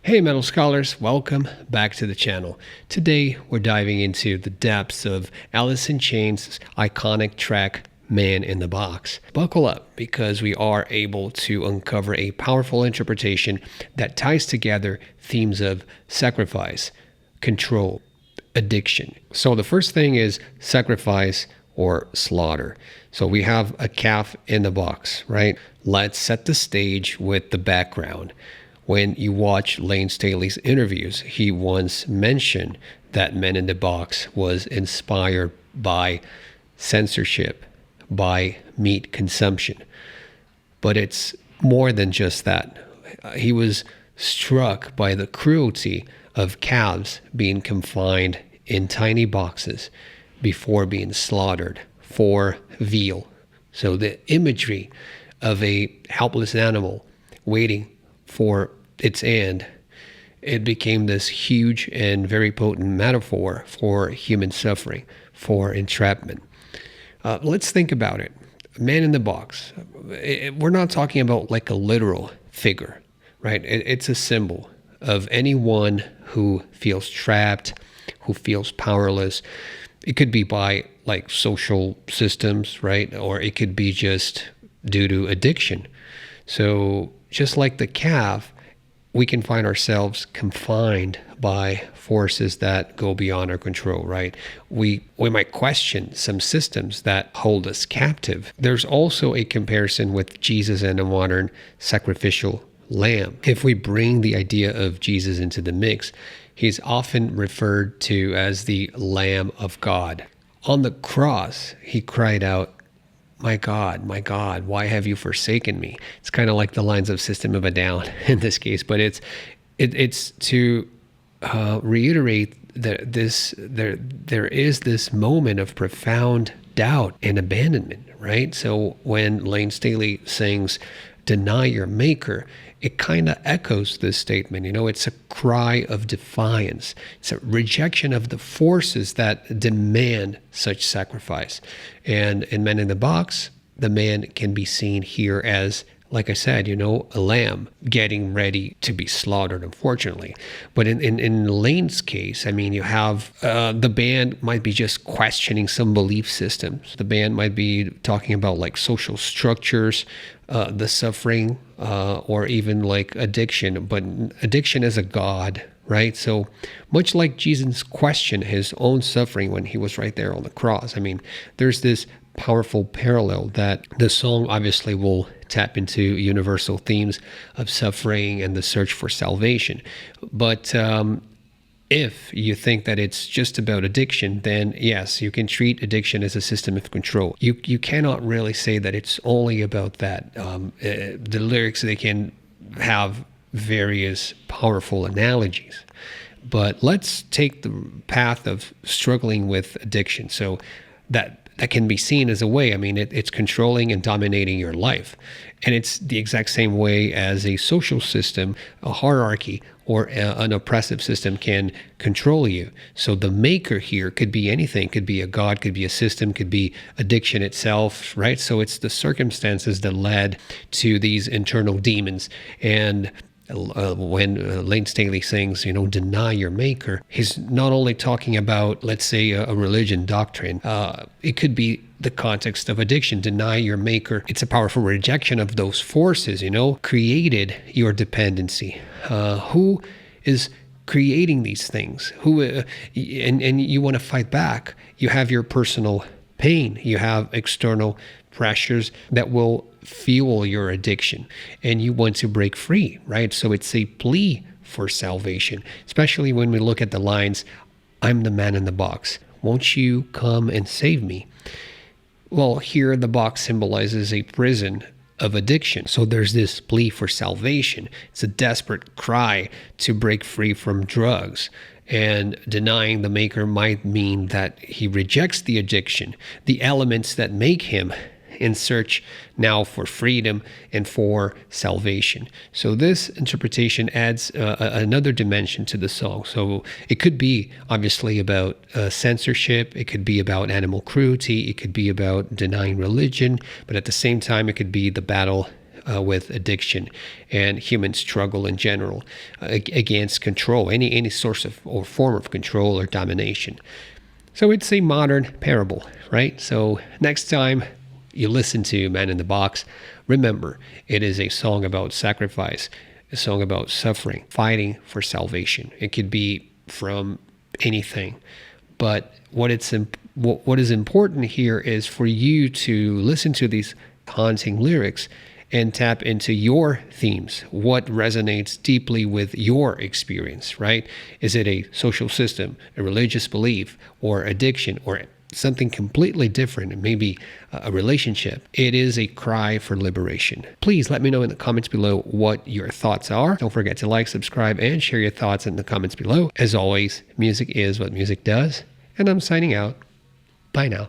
Hey metal scholars, welcome back to the channel. Today we're diving into the depths of Alice in Chains' iconic track Man in the Box. Buckle up because we are able to uncover a powerful interpretation that ties together themes of sacrifice, control, addiction. So the first thing is sacrifice or slaughter. So we have a calf in the box, right? Let's set the stage with the background. When you watch Layne Staley's interviews, he once mentioned that Men in the Box was inspired by censorship, by meat consumption. But it's more than just that. He was struck by the cruelty of calves being confined in tiny boxes before being slaughtered for veal. So the imagery of a helpless animal waiting for its end, it became this huge and very potent metaphor for human suffering, for entrapment. Let's think about it. Man in the box. We're not talking about like a literal figure, right? It's a symbol of anyone who feels trapped, who feels powerless. It could be by like social systems, right? Or it could be just due to addiction. So just like the calf, we can find ourselves confined by forces that go beyond our control, right? We might question some systems that hold us captive. There's also a comparison with Jesus and a modern sacrificial lamb. If we bring the idea of Jesus into the mix, he's often referred to as the Lamb of God. On the cross, he cried out, my God, why have you forsaken me? It's kind of like the lines of System of a Down in this case, but it's to reiterate that there is this moment of profound doubt and abandonment, right? So when Layne Staley sings, "Deny your maker," it kind of echoes this statement. It's a cry of defiance. It's a rejection of the forces that demand such sacrifice. And in Men in the Box, the man can be seen here as, like I said, a lamb getting ready to be slaughtered, unfortunately. But in Layne's case, you have the band might be just questioning some belief systems. The band might be talking about like social structures, the suffering, or even like addiction, but addiction as a god, right? So much like Jesus questioned his own suffering when he was right there on the cross. There's this powerful parallel that the song obviously will tap into universal themes of suffering and the search for salvation. But if you think that it's just about addiction, then yes, you can treat addiction as a system of control. You cannot really say that it's only about that. The lyrics, they can have various powerful analogies. But let's take the path of struggling with addiction. So that can be seen as a way. It's controlling and dominating your life. And it's the exact same way as a social system, a hierarchy, or an oppressive system can control you. So the maker here could be anything. Could be a god, could be a system, could be addiction itself, right? So it's the circumstances that led to these internal demons. And when Layne Staley sings, deny your maker, he's not only talking about, let's say, a religion doctrine. It could be the context of addiction. Deny your maker. It's a powerful rejection of those forces, created your dependency. Who is creating these things? Who and you want to fight back. You have your personal pain. You have external pressures that will fuel your addiction, and you want to break free, right? So it's a plea for salvation, especially when we look at the lines, "I'm the man in the box. Won't you come and save me?" Well, here the box symbolizes a prison of addiction. So there's this plea for salvation. It's a desperate cry to break free from drugs. And denying the maker might mean that he rejects the addiction, the elements that make him in search now for freedom and for salvation. So this interpretation adds another dimension to the song. So it could be obviously about censorship, it could be about animal cruelty, it could be about denying religion, but at the same time it could be the battle with addiction and human struggle in general against control, any source of or form of control or domination. So it's a modern parable, right? So next time you listen to Man in the Box, remember, it is a song about sacrifice, a song about suffering, fighting for salvation. It could be from anything. But what is important here is for you to listen to these haunting lyrics and tap into your themes. What resonates deeply with your experience, right? Is it a social system, a religious belief, or addiction, or something completely different, maybe a relationship? It is a cry for liberation. Please let me know in the comments below what your thoughts are. Don't forget to like, subscribe, and share your thoughts in the comments below. As always, music is what music does, and I'm signing out. Bye now.